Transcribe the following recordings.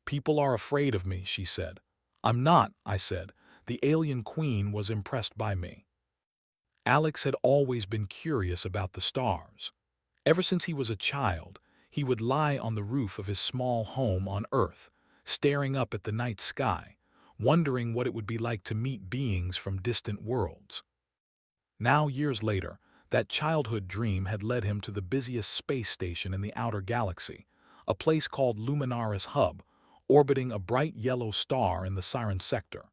People are afraid of me, she said. I'm not, I said. The alien queen was impressed by me. Alex had always been curious about the stars. Ever since he was a child, he would lie on the roof of his small home on Earth, staring up at the night sky, wondering what it would be like to meet beings from distant worlds. Now, years later, that childhood dream had led him to the busiest space station in the outer galaxy, a place called Luminaris Hub, orbiting a bright yellow star in the Siren sector.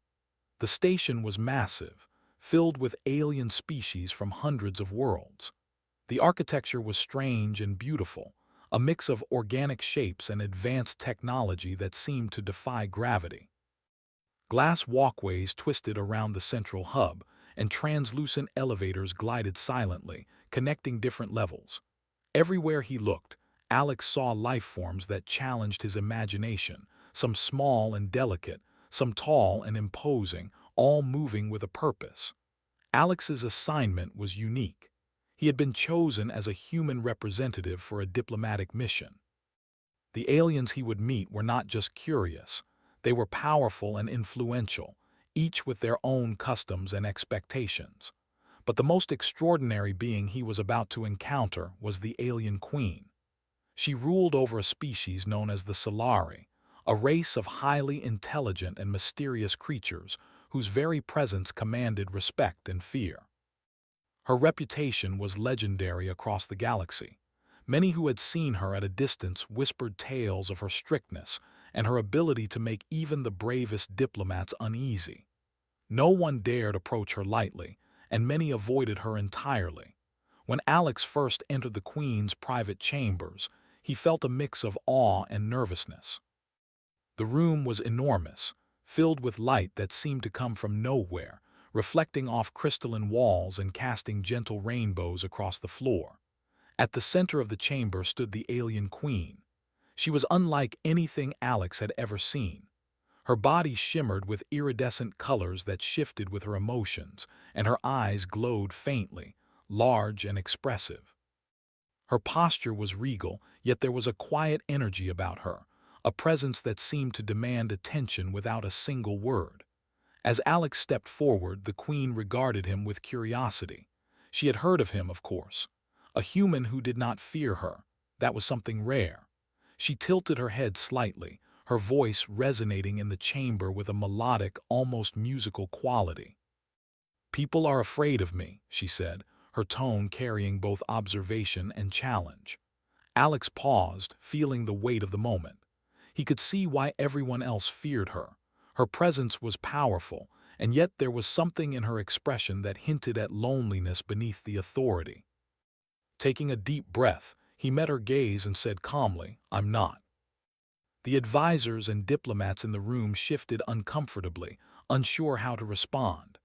The station was massive, filled with alien species from hundreds of worlds. The architecture was strange and beautiful, a mix of organic shapes and advanced technology that seemed to defy gravity. Glass walkways twisted around the central hub, and translucent elevators glided silently, connecting different levels. Everywhere he looked, Alex saw life forms that challenged his imagination, some small and delicate, some tall and imposing, all moving with a purpose. Alex's assignment was unique. He had been chosen as a human representative for a diplomatic mission. The aliens he would meet were not just curious. They were powerful and influential, each with their own customs and expectations. But the most extraordinary being he was about to encounter was the alien queen. She ruled over a species known as the Solari, a race of highly intelligent and mysterious creatures whose very presence commanded respect and fear. Her reputation was legendary across the galaxy. Many who had seen her at a distance whispered tales of her strictness and her ability to make even the bravest diplomats uneasy. No one dared approach her lightly, and many avoided her entirely. When Alex first entered the Queen's private chambers, he felt a mix of awe and nervousness. The room was enormous, filled with light that seemed to come from nowhere, reflecting off crystalline walls and casting gentle rainbows across the floor. At the center of the chamber stood the alien queen. She was unlike anything Alex had ever seen. Her body shimmered with iridescent colors that shifted with her emotions, and her eyes glowed faintly, large and expressive. Her posture was regal, yet there was a quiet energy about her, a presence that seemed to demand attention without a single word. As Alex stepped forward, the queen regarded him with curiosity. She had heard of him, of course. A human who did not fear her. That was something rare. She tilted her head slightly, her voice resonating in the chamber with a melodic, almost musical quality. "People are afraid of me," she said, her tone carrying both observation and challenge. Alex paused, feeling the weight of the moment. He could see why everyone else feared her. Her presence was powerful, and yet there was something in her expression that hinted at loneliness beneath the authority. Taking a deep breath, he met her gaze and said calmly, "I'm not." The advisors and diplomats in the room shifted uncomfortably, unsure how to respond.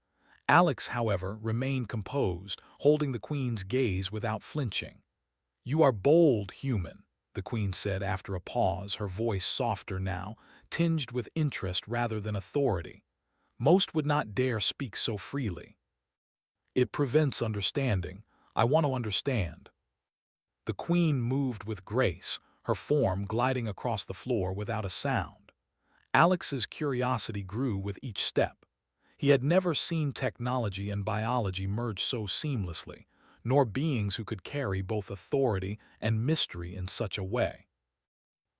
Alex, however, remained composed, holding the queen's gaze without flinching. "You are bold, human," the queen said after a pause, her voice softer now, tinged with interest rather than authority. "Most would not dare speak so freely. It prevents understanding. I want to understand." The queen moved with grace, her form gliding across the floor without a sound. Alex's curiosity grew with each step. He had never seen technology and biology merge so seamlessly, nor beings who could carry both authority and mystery in such a way.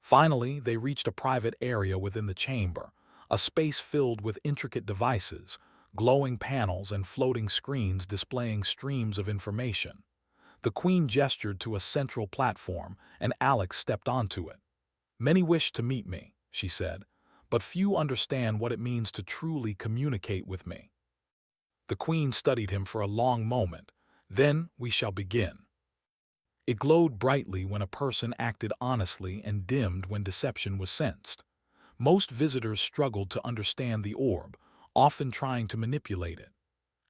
Finally, they reached a private area within the chamber, a space filled with intricate devices, glowing panels and floating screens displaying streams of information. The queen gestured to a central platform, and Alex stepped onto it. "Many wish to meet me," she said, "but few understand what it means to truly communicate with me." The queen studied him for a long moment. "Then we shall begin." It glowed brightly when a person acted honestly and dimmed when deception was sensed. Most visitors struggled to understand the orb, often trying to manipulate it.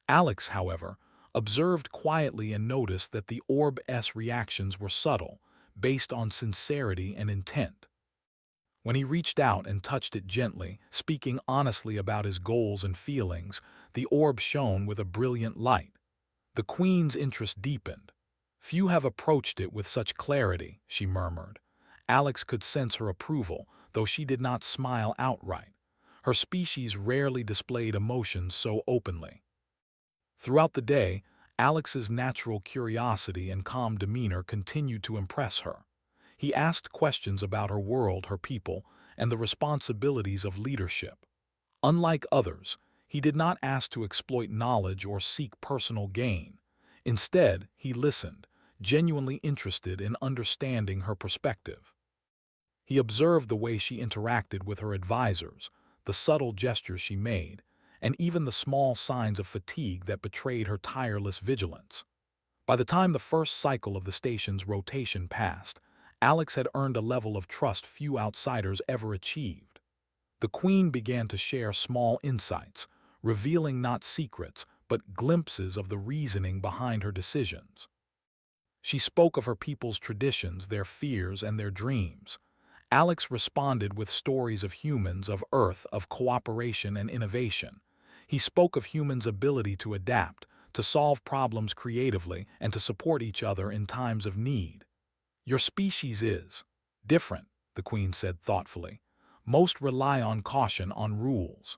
Alex, however, observed quietly and noticed that the orb's reactions were subtle, based on sincerity and intent. When he reached out and touched it gently, speaking honestly about his goals and feelings, the orb shone with a brilliant light. The queen's interest deepened. "Few have approached it with such clarity," she murmured. Alex could sense her approval, though she did not smile outright. Her species rarely displayed emotions so openly. Throughout the day, Alex's natural curiosity and calm demeanor continued to impress her. He asked questions about her world, her people, and the responsibilities of leadership. Unlike others, he did not ask to exploit knowledge or seek personal gain. Instead, he listened, genuinely interested in understanding her perspective. He observed the way she interacted with her advisors, the subtle gestures she made, and even the small signs of fatigue that betrayed her tireless vigilance. By the time the first cycle of the station's rotation passed, Alex had earned a level of trust few outsiders ever achieved. The Queen began to share small insights, revealing not secrets, but glimpses of the reasoning behind her decisions. She spoke of her people's traditions, their fears, and their dreams. Alex responded with stories of humans, of Earth, of cooperation and innovation. He spoke of humans' ability to adapt, to solve problems creatively, and to support each other in times of need. Your species is different, the Queen said thoughtfully. Most rely on caution, on rules.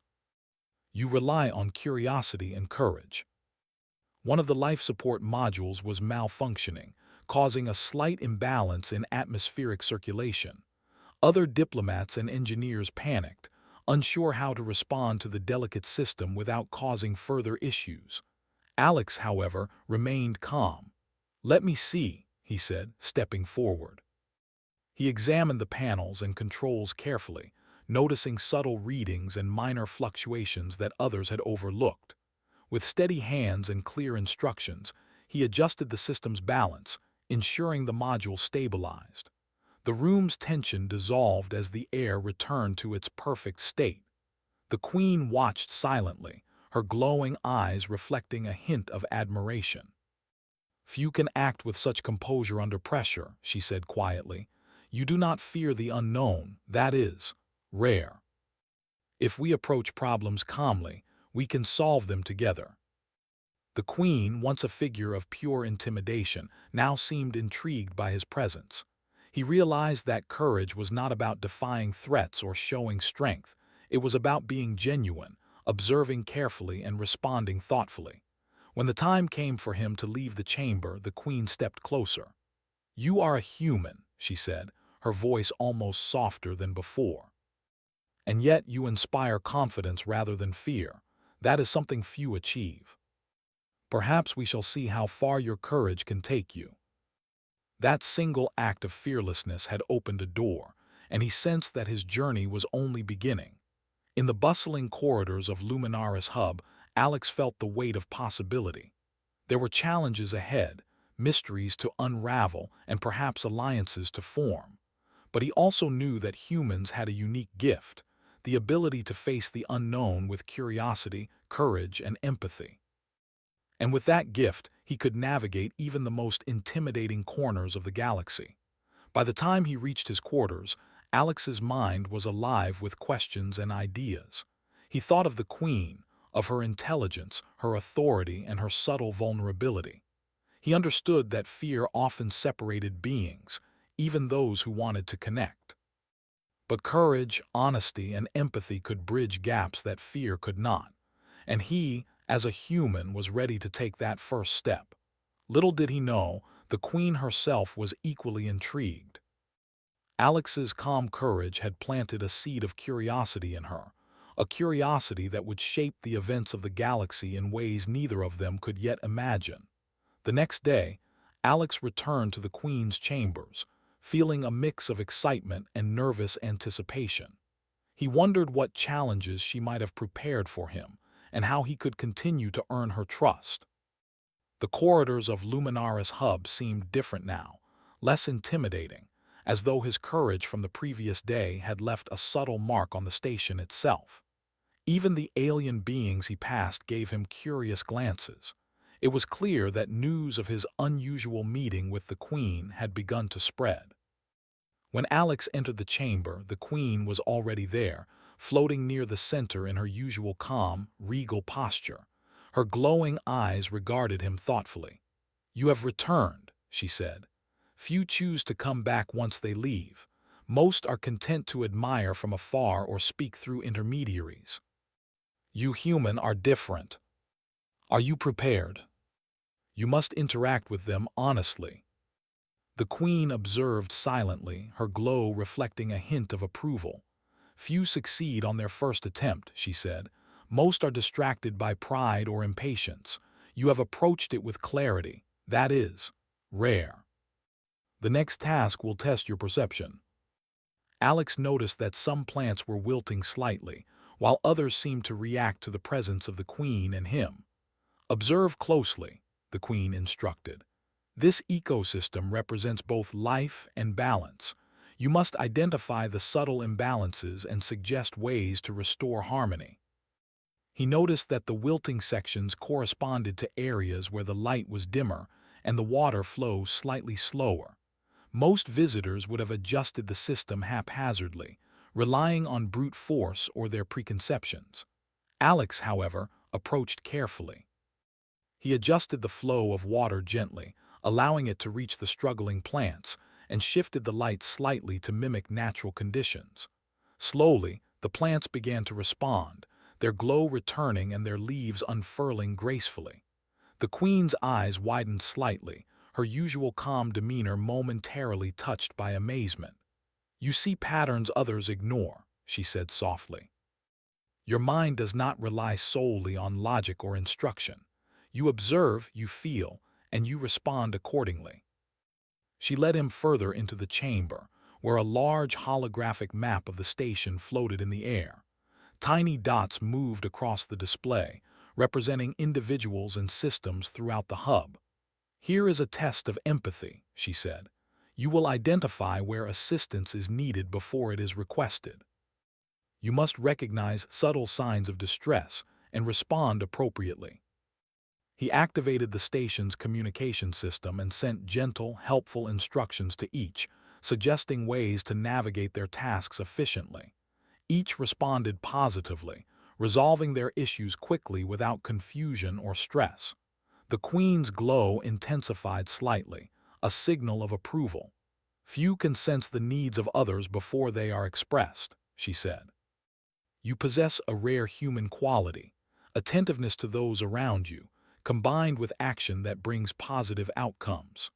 You rely on curiosity and courage. One of the life support modules was malfunctioning, causing a slight imbalance in atmospheric circulation. Other diplomats and engineers panicked, unsure how to respond to the delicate system without causing further issues. Alex, however, remained calm. "Let me see," he said, stepping forward. He examined the panels and controls carefully, noticing subtle readings and minor fluctuations that others had overlooked. With steady hands and clear instructions, he adjusted the system's balance, ensuring the module stabilized. The room's tension dissolved as the air returned to its perfect state. The Queen watched silently, her glowing eyes reflecting a hint of admiration. "Few can act with such composure under pressure," she said quietly. "You do not fear the unknown, that is rare. If we approach problems calmly, we can solve them together." The Queen, once a figure of pure intimidation, now seemed intrigued by his presence. He realized that courage was not about defying threats or showing strength. It was about being genuine, observing carefully and responding thoughtfully. When the time came for him to leave the chamber, the Queen stepped closer. "You are a human," she said, her voice almost softer than before. "And yet you inspire confidence rather than fear. That is something few achieve. Perhaps we shall see how far your courage can take you." That single act of fearlessness had opened a door, and he sensed that his journey was only beginning. In the bustling corridors of Luminaris Hub, Alex felt the weight of possibility. There were challenges ahead, mysteries to unravel, and perhaps alliances to form. But he also knew that humans had a unique gift, the ability to face the unknown with curiosity, courage, and empathy. And with that gift, he could navigate even the most intimidating corners of the galaxy. By the time he reached his quarters, Alex's mind was alive with questions and ideas. He thought of the Queen, of her intelligence, her authority, and her subtle vulnerability. He understood that fear often separated beings, even those who wanted to connect. But courage, honesty, and empathy could bridge gaps that fear could not. And he, as a human, was ready to take that first step. Little did he know, the Queen herself was equally intrigued. Alex's calm courage had planted a seed of curiosity in her, a curiosity that would shape the events of the galaxy in ways neither of them could yet imagine. The next day, Alex returned to the Queen's chambers, feeling a mix of excitement and nervous anticipation. He wondered what challenges she might have prepared for him, and how he could continue to earn her trust. The corridors of Luminaris Hub seemed different now, less intimidating, as though his courage from the previous day had left a subtle mark on the station itself. Even the alien beings he passed gave him curious glances. It was clear that news of his unusual meeting with the Queen had begun to spread. When Alex entered the chamber, the Queen was already there, floating near the center in her usual calm, regal posture. Her glowing eyes regarded him thoughtfully. "You have returned," she said. "Few choose to come back once they leave. Most are content to admire from afar or speak through intermediaries. You human are different. Are you prepared? You must interact with them honestly. The queen observed silently, her glow reflecting a hint of approval. Few succeed on their first attempt, she said. Most are distracted by pride or impatience. You have approached it with clarity. That is rare. The next task will test your perception. Alex noticed that some plants were wilting slightly, while others seemed to react to the presence of the queen and him. Observe closely, the queen instructed. This ecosystem represents both life and balance. You must identify the subtle imbalances and suggest ways to restore harmony. He noticed that the wilting sections corresponded to areas where the light was dimmer and the water flow slightly slower. Most visitors would have adjusted the system haphazardly, relying on brute force or their preconceptions. Alex, however, approached carefully. He adjusted the flow of water gently, allowing it to reach the struggling plants, and shifted the light slightly to mimic natural conditions. Slowly, the plants began to respond, their glow returning and their leaves unfurling gracefully. The queen's eyes widened slightly, her usual calm demeanor momentarily touched by amazement. "You see patterns others ignore," she said softly. "Your mind does not rely solely on logic or instruction. You observe, you feel, and you respond accordingly." She led him further into the chamber, where a large holographic map of the station floated in the air. Tiny dots moved across the display, representing individuals and systems throughout the hub. "Here is a test of empathy," she said. "You will identify where assistance is needed before it is requested. You must recognize subtle signs of distress and respond appropriately." He activated the station's communication system and sent gentle, helpful instructions to each, suggesting ways to navigate their tasks efficiently. Each responded positively, resolving their issues quickly without confusion or stress. The queen's glow intensified slightly, a signal of approval. "Few can sense the needs of others before they are expressed," she said. "You possess a rare human quality, attentiveness to those around you, combined with action that brings positive outcomes."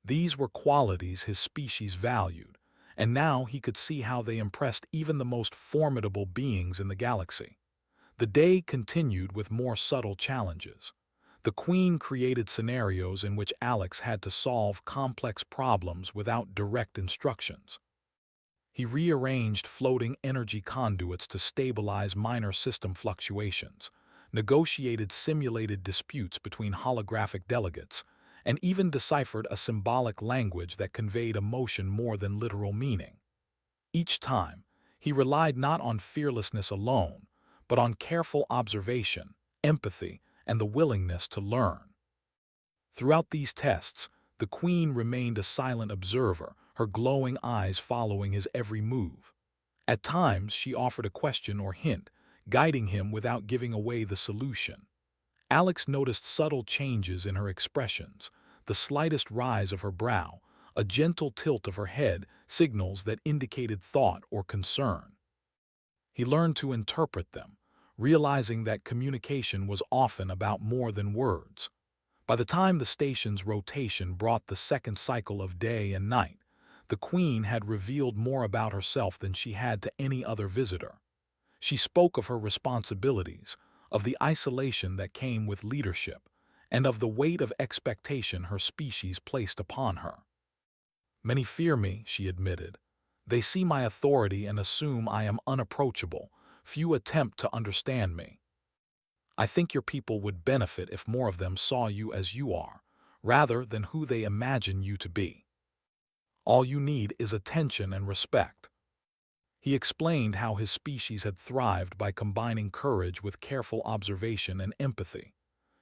These were qualities his species valued, and now he could see how they impressed even the most formidable beings in the galaxy. The day continued with more subtle challenges. The queen created scenarios in which Alex had to solve complex problems without direct instructions. He rearranged floating energy conduits to stabilize minor system fluctuations, negotiated simulated disputes between holographic delegates, and even deciphered a symbolic language that conveyed emotion more than literal meaning. Each time, he relied not on fearlessness alone, but on careful observation, empathy, and the willingness to learn. Throughout these tests, the queen remained a silent observer, her glowing eyes following his every move. At times, she offered a question or hint, guiding him without giving away the solution. Alex noticed subtle changes in her expressions, the slightest rise of her brow, a gentle tilt of her head, signals that indicated thought or concern. He learned to interpret them, realizing that communication was often about more than words. By the time the station's rotation brought the second cycle of day and night, the queen had revealed more about herself than she had to any other visitor. She spoke of her responsibilities, of the isolation that came with leadership, and of the weight of expectation her species placed upon her. "Many fear me," she admitted. "They see my authority and assume I am unapproachable. Few attempt to understand me. I think your people would benefit if more of them saw you as you are, rather than who they imagine you to be. All you need is attention and respect." He explained how his species had thrived by combining courage with careful observation and empathy.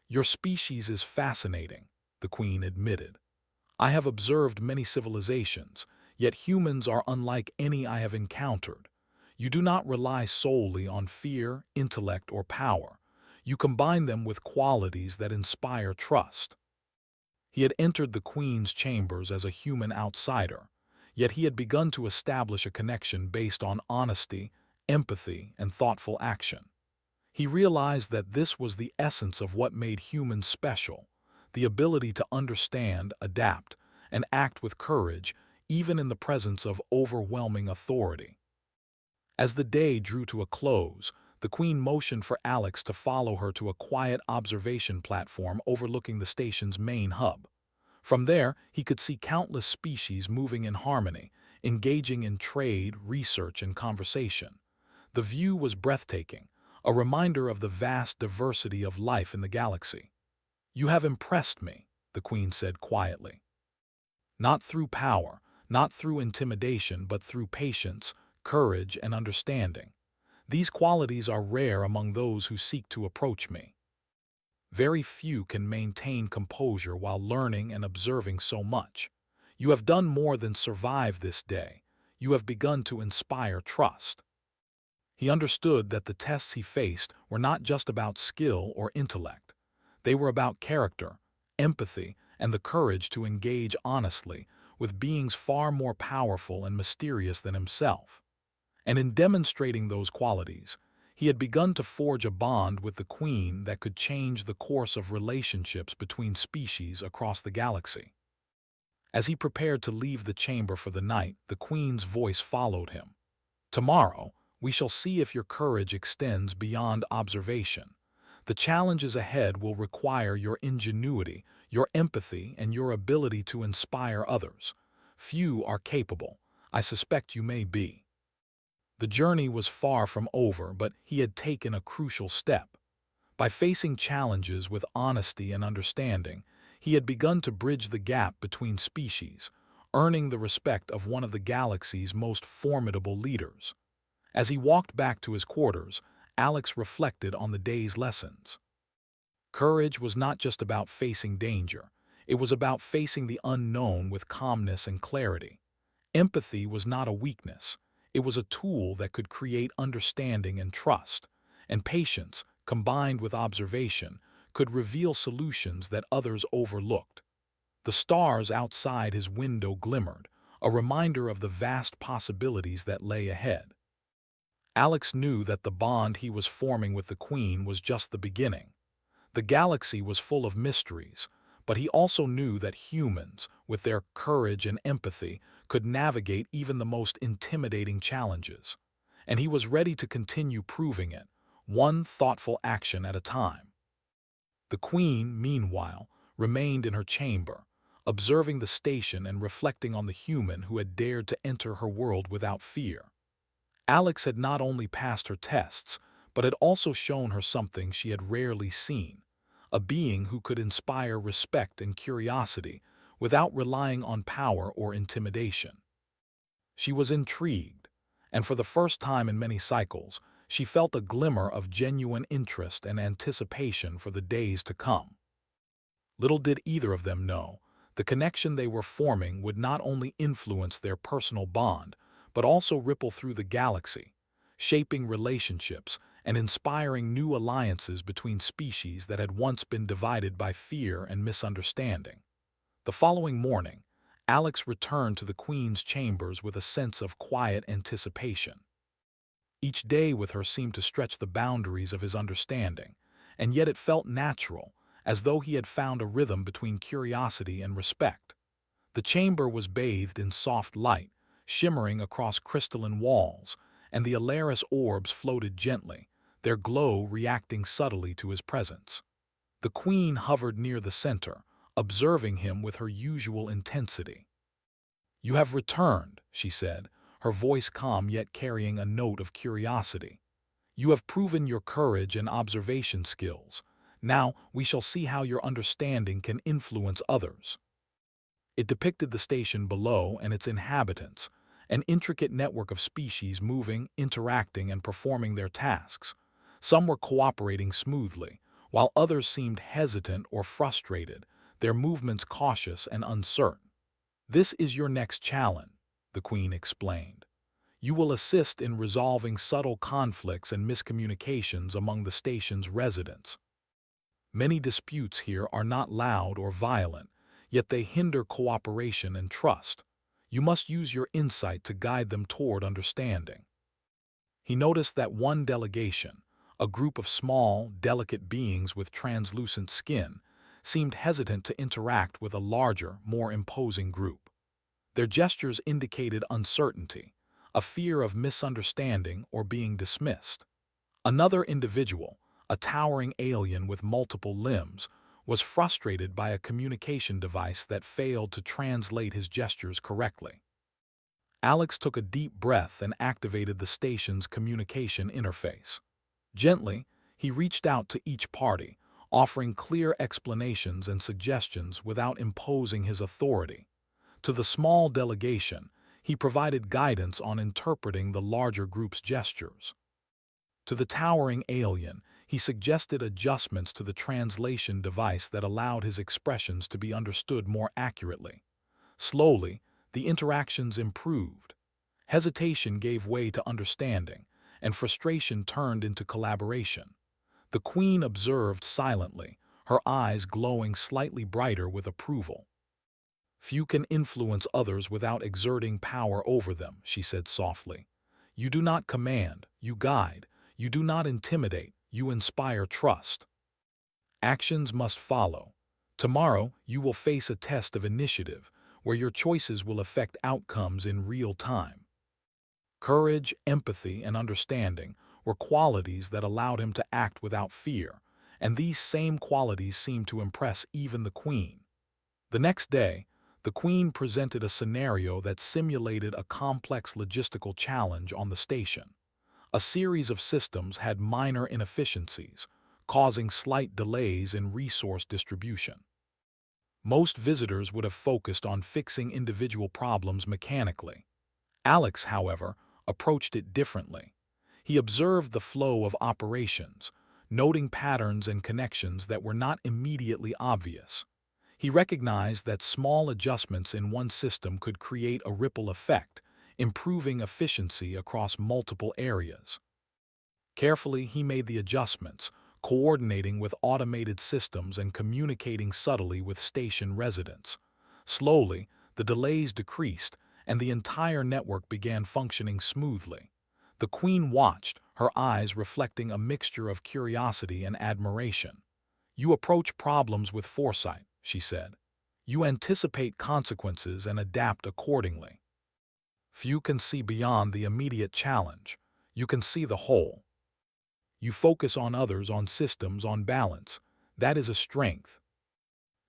"Your species is fascinating," the queen admitted. "I have observed many civilizations, yet humans are unlike any I have encountered. You do not rely solely on fear, intellect, or power. You combine them with qualities that inspire trust." He had entered the queen's chambers as a human outsider, Yet he had begun to establish a connection based on honesty, empathy, and thoughtful action. He realized that this was the essence of what made humans special, the ability to understand, adapt, and act with courage, even in the presence of overwhelming authority. As the day drew to a close, the Queen motioned for Alex to follow her to a quiet observation platform overlooking the station's main hub. From there, he could see countless species moving in harmony, engaging in trade, research, and conversation. The view was breathtaking, a reminder of the vast diversity of life in the galaxy. "You have impressed me," the Queen said quietly. "Not through power, not through intimidation, but through patience, courage, and understanding. These qualities are rare among those who seek to approach me. Very few can maintain composure while learning and observing so much. You have done more than survive this day. You have begun to inspire trust." He understood that the tests he faced were not just about skill or intellect. They were about character, empathy, and the courage to engage honestly with beings far more powerful and mysterious than himself. And in demonstrating those qualities, he had begun to forge a bond with the Queen that could change the course of relationships between species across the galaxy. As he prepared to leave the chamber for the night, the Queen's voice followed him. "Tomorrow, we shall see if your courage extends beyond observation. The challenges ahead will require your ingenuity, your empathy, and your ability to inspire others. Few are capable. I suspect you may be." The journey was far from over, but he had taken a crucial step. By facing challenges with honesty and understanding, he had begun to bridge the gap between species, earning the respect of one of the galaxy's most formidable leaders. As he walked back to his quarters, Alex reflected on the day's lessons. Courage was not just about facing danger. It was about facing the unknown with calmness and clarity. Empathy was not a weakness. It was a tool that could create understanding and trust. And patience, combined with observation, could reveal solutions that others overlooked. The stars outside his window glimmered, a reminder of the vast possibilities that lay ahead. Alex knew that the bond he was forming with the Queen was just the beginning. The galaxy was full of mysteries, but he also knew that humans, with their courage and empathy, could navigate even the most intimidating challenges. And he was ready to continue proving it, one thoughtful action at a time. The Queen, meanwhile, remained in her chamber, observing the station and reflecting on the human who had dared to enter her world without fear. Alex had not only passed her tests, but had also shown her something she had rarely seen, a being who could inspire respect and curiosity without relying on power or intimidation. She was intrigued, and for the first time in many cycles, she felt a glimmer of genuine interest and anticipation for the days to come. Little did either of them know, the connection they were forming would not only influence their personal bond, but also ripple through the galaxy, shaping relationships and inspiring new alliances between species that had once been divided by fear and misunderstanding. The following morning, Alex returned to the Queen's chambers with a sense of quiet anticipation. Each day with her seemed to stretch the boundaries of his understanding, and yet it felt natural, as though he had found a rhythm between curiosity and respect. The chamber was bathed in soft light, shimmering across crystalline walls, and the Alaris orbs floated gently, their glow reacting subtly to his presence. The Queen hovered near the center, observing him with her usual intensity. "You have returned," she said, her voice calm yet carrying a note of curiosity. "You have proven your courage and observation skills. Now we shall see how your understanding can influence others." It depicted the station below and its inhabitants, an intricate network of species moving, interacting, and performing their tasks. Some were cooperating smoothly, while others seemed hesitant or frustrated, their movements cautious and uncertain. "This is your next challenge," the Queen explained. "You will assist in resolving subtle conflicts and miscommunications among the station's residents. Many disputes here are not loud or violent, yet they hinder cooperation and trust. You must use your insight to guide them toward understanding. He noticed that one delegation, a group of small, delicate beings with translucent skin, seemed hesitant to interact with a larger, more imposing group. Their gestures indicated uncertainty, a fear of misunderstanding or being dismissed. Another individual, a towering alien with multiple limbs, was frustrated by a communication device that failed to translate his gestures correctly. Alex took a deep breath and activated the station's communication interface. Gently, he reached out to each party, offering clear explanations and suggestions without imposing his authority. To the small delegation, he provided guidance on interpreting the larger group's gestures. To the towering alien, he suggested adjustments to the translation device that allowed his expressions to be understood more accurately. Slowly, the interactions improved. Hesitation gave way to understanding, and frustration turned into collaboration. The queen observed silently, her eyes glowing slightly brighter with approval. "Few can influence others without exerting power over them," she said softly. "You do not command, you guide. You do not intimidate, you inspire trust. Actions must follow. Tomorrow, you will face a test of initiative, where your choices will affect outcomes in real time." Courage, empathy, and understanding were qualities that allowed him to act without fear, and these same qualities seemed to impress even the queen. The next day, the queen presented a scenario that simulated a complex logistical challenge on the station. A series of systems had minor inefficiencies, causing slight delays in resource distribution. Most visitors would have focused on fixing individual problems mechanically. Alex, however, approached it differently. He observed the flow of operations, noting patterns and connections that were not immediately obvious. He recognized that small adjustments in one system could create a ripple effect, improving efficiency across multiple areas. Carefully, he made the adjustments, coordinating with automated systems and communicating subtly with station residents. Slowly, the delays decreased, and the entire network began functioning smoothly. The queen watched, her eyes reflecting a mixture of curiosity and admiration. "You approach problems with foresight," she said. "You anticipate consequences and adapt accordingly. Few can see beyond the immediate challenge. You can see the whole. You focus on others, on systems, on balance. That is a strength."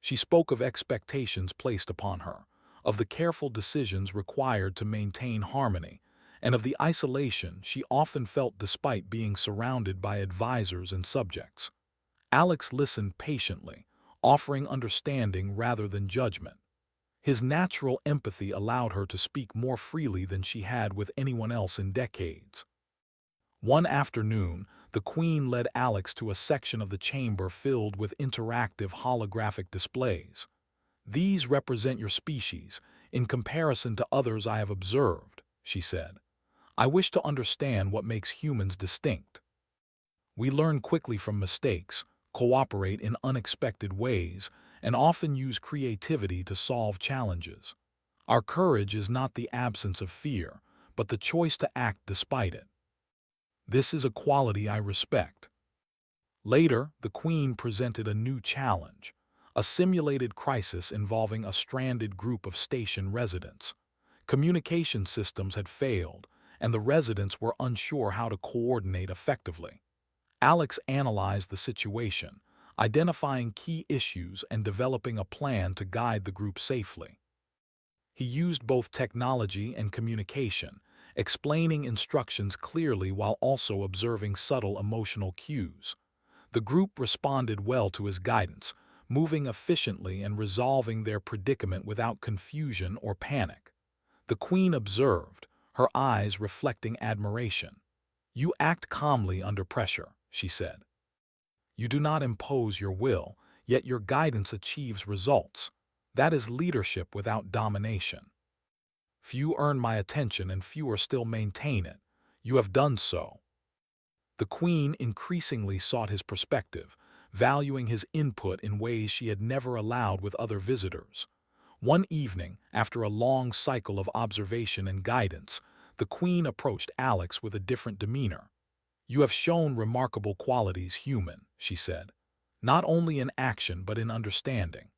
She spoke of expectations placed upon her, of the careful decisions required to maintain harmony, and of the isolation she often felt despite being surrounded by advisors and subjects. Alex listened patiently, offering understanding rather than judgment. His natural empathy allowed her to speak more freely than she had with anyone else in decades. One afternoon, the queen led Alex to a section of the chamber filled with interactive holographic displays. "These represent your species, in comparison to others I have observed," she said. "I wish to understand what makes humans distinct. We learn quickly from mistakes, cooperate in unexpected ways, and often use creativity to solve challenges. Our courage is not the absence of fear, but the choice to act despite it. This is a quality I respect." Later, the queen presented a new challenge, a simulated crisis involving a stranded group of station residents. Communication systems had failed, and the residents were unsure how to coordinate effectively. Alex analyzed the situation, identifying key issues and developing a plan to guide the group safely. He used both technology and communication, explaining instructions clearly while also observing subtle emotional cues. The group responded well to his guidance, moving efficiently and resolving their predicament without confusion or panic. The queen observed, her eyes reflecting admiration. "You act calmly under pressure," she said. "You do not impose your will, yet your guidance achieves results. That is leadership without domination. Few earn my attention and fewer still maintain it. You have done so." The queen increasingly sought his perspective, valuing his input in ways she had never allowed with other visitors. One evening, after a long cycle of observation and guidance, the Queen approached Alex with a different demeanor. "You have shown remarkable qualities, human," she said, "not only in action but in understanding.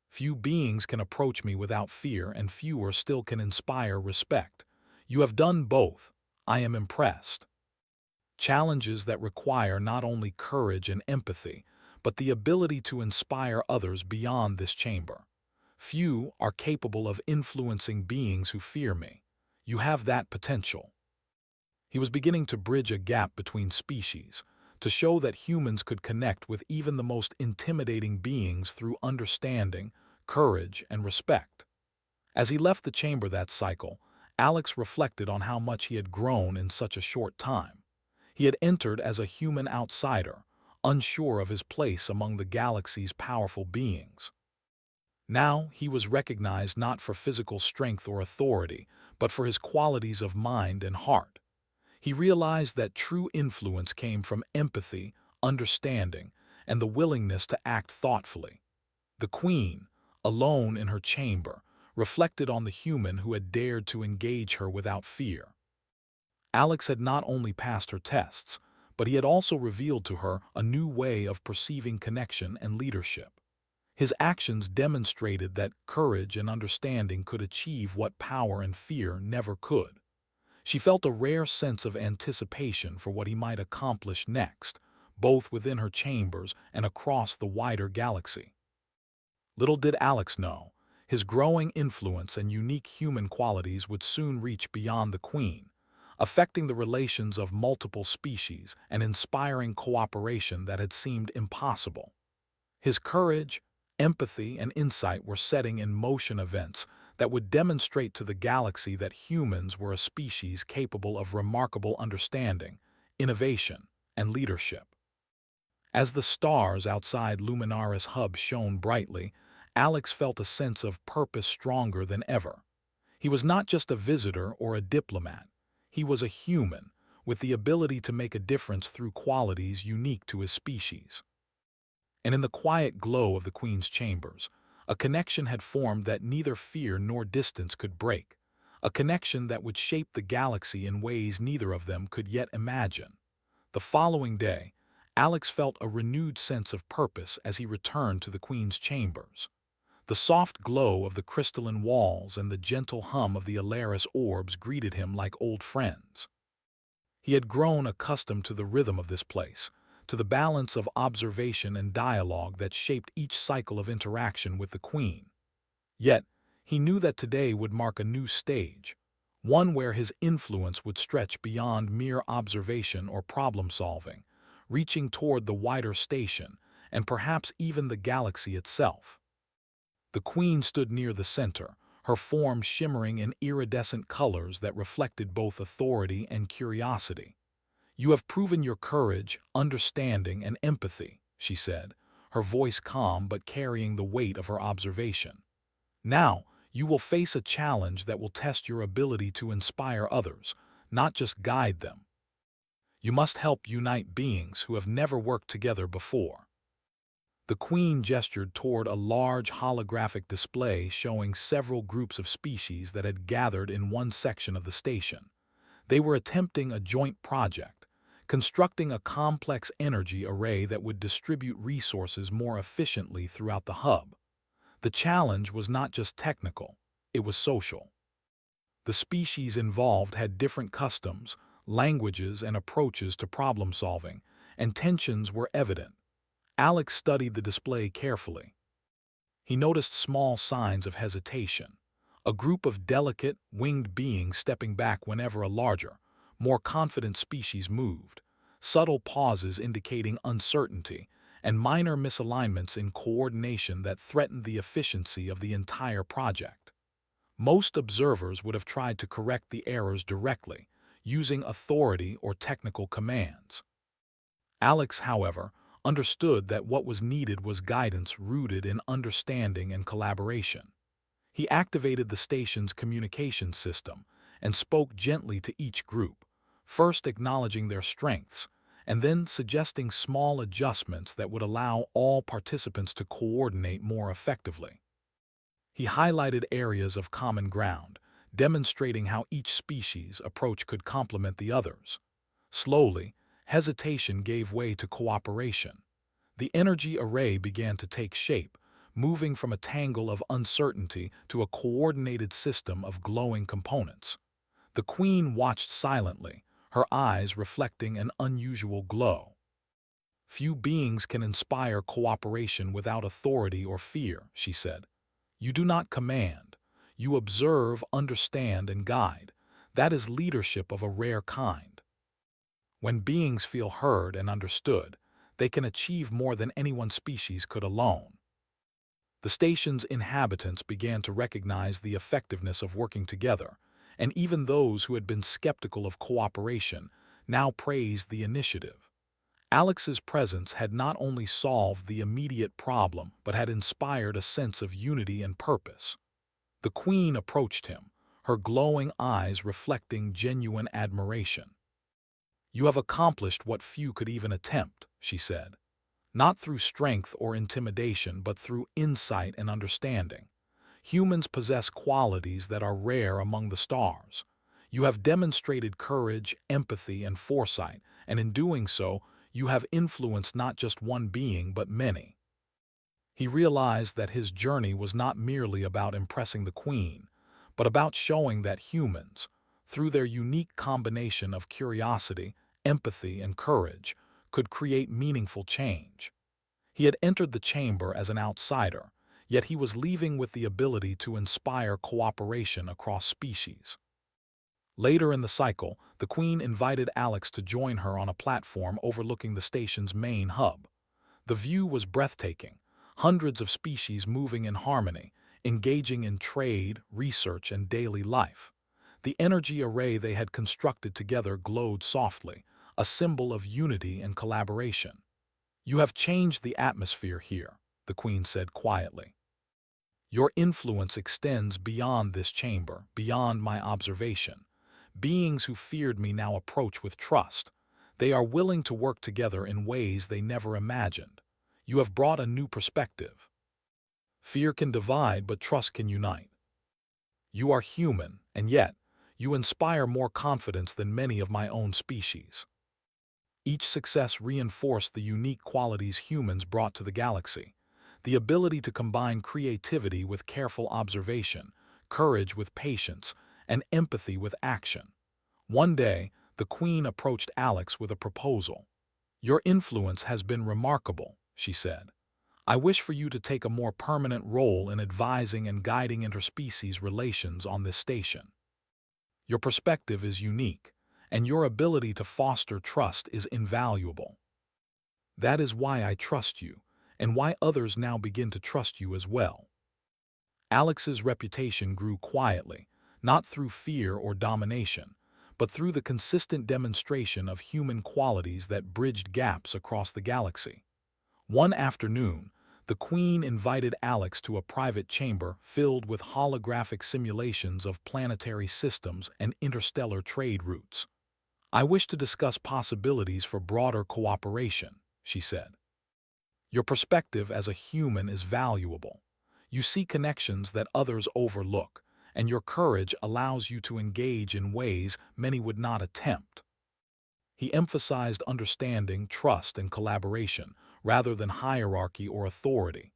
Few beings can approach me without fear, and fewer still can inspire respect. You have done both. I am impressed. Challenges that require not only courage and empathy, but the ability to inspire others beyond this chamber. Few are capable of influencing beings who fear me. You have that potential." He was beginning to bridge a gap between species, to show that humans could connect with even the most intimidating beings through understanding, courage, and respect. As he left the chamber that cycle, Alex reflected on how much he had grown in such a short time. He had entered as a human outsider, unsure of his place among the galaxy's powerful beings. Now he was recognized not for physical strength or authority, but for his qualities of mind and heart. He realized that true influence came from empathy, understanding, and the willingness to act thoughtfully. The Queen, alone in her chamber, reflected on the human who had dared to engage her without fear. Alex had not only passed her tests, but he had also revealed to her a new way of perceiving connection and leadership. His actions demonstrated that courage and understanding could achieve what power and fear never could. She felt a rare sense of anticipation for what he might accomplish next, both within her chambers and across the wider galaxy. Little did Alex know, his growing influence and unique human qualities would soon reach beyond the Queen, affecting the relations of multiple species and inspiring cooperation that had seemed impossible. His courage, empathy, and insight were setting in motion events that would demonstrate to the galaxy that humans were a species capable of remarkable understanding, innovation, and leadership. As the stars outside Luminaris Hub shone brightly, Alex felt a sense of purpose stronger than ever. He was not just a visitor or a diplomat. He was a human, with the ability to make a difference through qualities unique to his species. And in the quiet glow of the Queen's chambers, a connection had formed that neither fear nor distance could break, a connection that would shape the galaxy in ways neither of them could yet imagine. The following day, Alex felt a renewed sense of purpose as he returned to the Queen's chambers. The soft glow of the crystalline walls and the gentle hum of the Alaris orbs greeted him like old friends. He had grown accustomed to the rhythm of this place, to the balance of observation and dialogue that shaped each cycle of interaction with the Queen. Yet, he knew that today would mark a new stage, one where his influence would stretch beyond mere observation or problem-solving, reaching toward the wider station and perhaps even the galaxy itself. The Queen stood near the center, her form shimmering in iridescent colors that reflected both authority and curiosity. "You have proven your courage, understanding, and empathy," she said, her voice calm but carrying the weight of her observation. "Now, you will face a challenge that will test your ability to inspire others, not just guide them. You must help unite beings who have never worked together before." The Queen gestured toward a large holographic display showing several groups of species that had gathered in one section of the station. They were attempting a joint project, constructing a complex energy array that would distribute resources more efficiently throughout the hub. The challenge was not just technical, it was social. The species involved had different customs, languages, and approaches to problem solving, and tensions were evident. Alex studied the display carefully. He noticed small signs of hesitation, a group of delicate, winged beings stepping back whenever a larger, more confident species moved, subtle pauses indicating uncertainty, and minor misalignments in coordination that threatened the efficiency of the entire project. Most observers would have tried to correct the errors directly, using authority or technical commands. Alex, however, understood that what was needed was guidance rooted in understanding and collaboration. He activated the station's communication system and spoke gently to each group, first acknowledging their strengths, and then suggesting small adjustments that would allow all participants to coordinate more effectively. He highlighted areas of common ground, demonstrating how each species' approach could complement the others. Slowly, hesitation gave way to cooperation. The energy array began to take shape, moving from a tangle of uncertainty to a coordinated system of glowing components. The queen watched silently, her eyes reflecting an unusual glow. Few beings can inspire cooperation without authority or fear, she said. You do not command. You observe, understand, and guide. That is leadership of a rare kind. When beings feel heard and understood, they can achieve more than any one species could alone. The station's inhabitants began to recognize the effectiveness of working together, and even those who had been skeptical of cooperation now praised the initiative. Alex's presence had not only solved the immediate problem but had inspired a sense of unity and purpose. The queen approached him, her glowing eyes reflecting genuine admiration. You have accomplished what few could even attempt, she said. Not through strength or intimidation, but through insight and understanding. Humans possess qualities that are rare among the stars. You have demonstrated courage, empathy, and foresight, and in doing so, you have influenced not just one being, but many. He realized that his journey was not merely about impressing the queen, but about showing that humans, through their unique combination of curiosity, empathy, and courage, could create meaningful change. He had entered the chamber as an outsider, yet he was leaving with the ability to inspire cooperation across species. Later in the cycle, the queen invited Alex to join her on a platform overlooking the station's main hub. The view was breathtaking, hundreds of species moving in harmony, engaging in trade, research, and daily life. The energy array they had constructed together glowed softly, a symbol of unity and collaboration. You have changed the atmosphere here, the queen said quietly. Your influence extends beyond this chamber, beyond my observation. Beings who feared me now approach with trust. They are willing to work together in ways they never imagined. You have brought a new perspective. Fear can divide, but trust can unite. You are human, and yet, you inspire more confidence than many of my own species. Each success reinforced the unique qualities humans brought to the galaxy. The ability to combine creativity with careful observation, courage with patience, and empathy with action. One day, the queen approached Alex with a proposal. Your influence has been remarkable, she said. I wish for you to take a more permanent role in advising and guiding interspecies relations on this station. Your perspective is unique, and your ability to foster trust is invaluable. That is why I trust you, and why others now begin to trust you as well. Alex's reputation grew quietly, not through fear or domination, but through the consistent demonstration of human qualities that bridged gaps across the galaxy. One afternoon, the queen invited Alex to a private chamber filled with holographic simulations of planetary systems and interstellar trade routes. I wish to discuss possibilities for broader cooperation, she said. Your perspective as a human is valuable. You see connections that others overlook, and your courage allows you to engage in ways many would not attempt. He emphasized understanding, trust, and collaboration, rather than hierarchy or authority.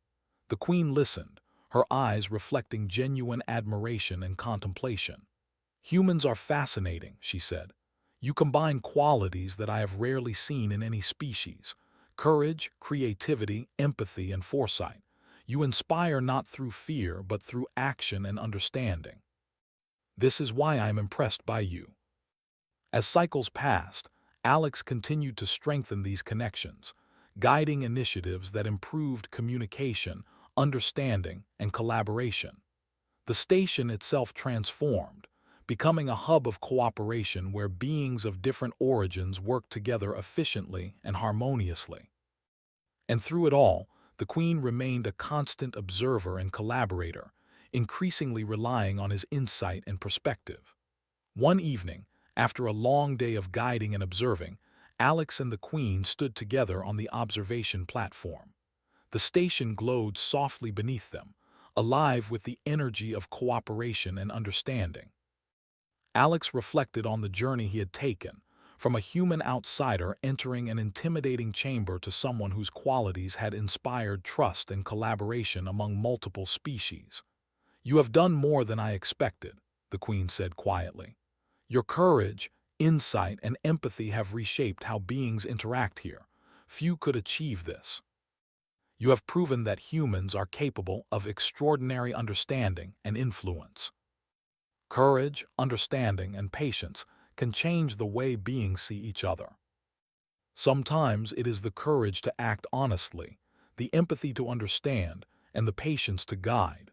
The queen listened, her eyes reflecting genuine admiration and contemplation. Humans are fascinating, she said. You combine qualities that I have rarely seen in any species: courage, creativity, empathy, and foresight. You inspire not through fear, but through action and understanding. This is why I am impressed by you. As cycles passed, Alex continued to strengthen these connections, guiding initiatives that improved communication, understanding, and collaboration. The station itself transformed, becoming a hub of cooperation where beings of different origins worked together efficiently and harmoniously. And through it all, the queen remained a constant observer and collaborator, increasingly relying on his insight and perspective. One evening, after a long day of guiding and observing, Alex and the queen stood together on the observation platform. The station glowed softly beneath them, alive with the energy of cooperation and understanding. Alex reflected on the journey he had taken, from a human outsider entering an intimidating chamber to someone whose qualities had inspired trust and collaboration among multiple species. "You have done more than I expected," the Queen said quietly. "Your courage, insight, and empathy have reshaped how beings interact here. Few could achieve this. You have proven that humans are capable of extraordinary understanding and influence. Courage, understanding, and patience can change the way beings see each other. Sometimes it is the courage to act honestly, the empathy to understand, and the patience to guide.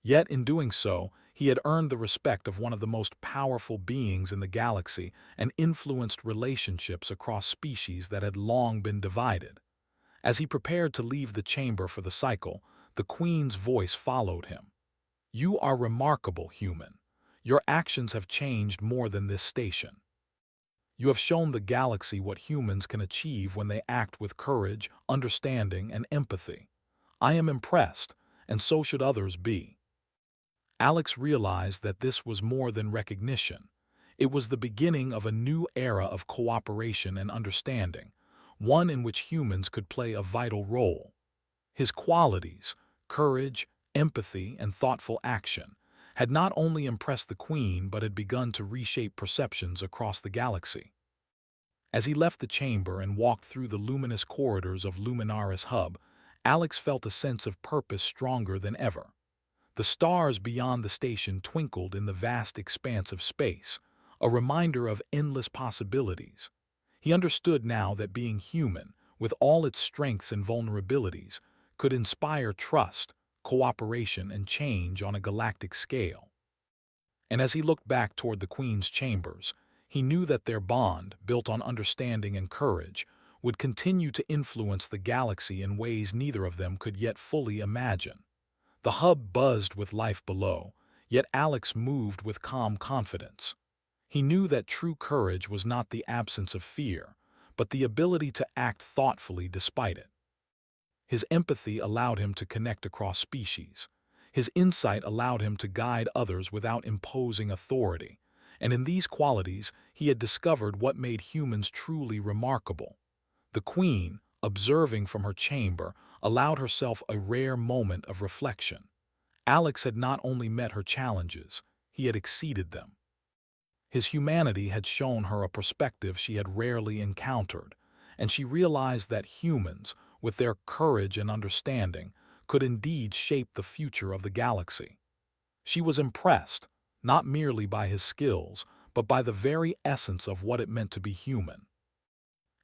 Yet in doing so, he had earned the respect of one of the most powerful beings in the galaxy and influenced relationships across species that had long been divided. As he prepared to leave the chamber for the cycle, the Queen's voice followed him. "You are remarkable, human. Your actions have changed more than this station. You have shown the galaxy what humans can achieve when they act with courage, understanding, and empathy. I am impressed, and so should others be." Alex realized that this was more than recognition. It was the beginning of a new era of cooperation and understanding, one in which humans could play a vital role. His qualities, courage, empathy, and thoughtful action, had not only impressed the Queen but had begun to reshape perceptions across the galaxy. As he left the chamber and walked through the luminous corridors of Luminaris Hub, Alex felt a sense of purpose stronger than ever. The stars beyond the station twinkled in the vast expanse of space, a reminder of endless possibilities. He understood now that being human, with all its strengths and vulnerabilities, could inspire trust, cooperation, and change on a galactic scale. And as he looked back toward the Queen's chambers, he knew that their bond, built on understanding and courage, would continue to influence the galaxy in ways neither of them could yet fully imagine. The hub buzzed with life below, yet Alex moved with calm confidence. He knew that true courage was not the absence of fear, but the ability to act thoughtfully despite it. His empathy allowed him to connect across species. His insight allowed him to guide others without imposing authority. And in these qualities, he had discovered what made humans truly remarkable. The Queen, observing from her chamber, allowed herself a rare moment of reflection. Alex had not only met her challenges, he had exceeded them. His humanity had shown her a perspective she had rarely encountered, and she realized that humans, with their courage and understanding, could indeed shape the future of the galaxy. She was impressed, not merely by his skills, but by the very essence of what it meant to be human.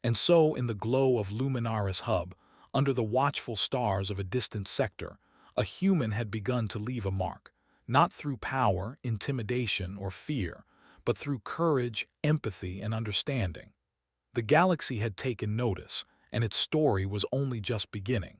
And so, in the glow of Luminaris Hub, under the watchful stars of a distant sector, a human had begun to leave a mark, not through power, intimidation, or fear, but through courage, empathy, and understanding. The galaxy had taken notice, and its story was only just beginning.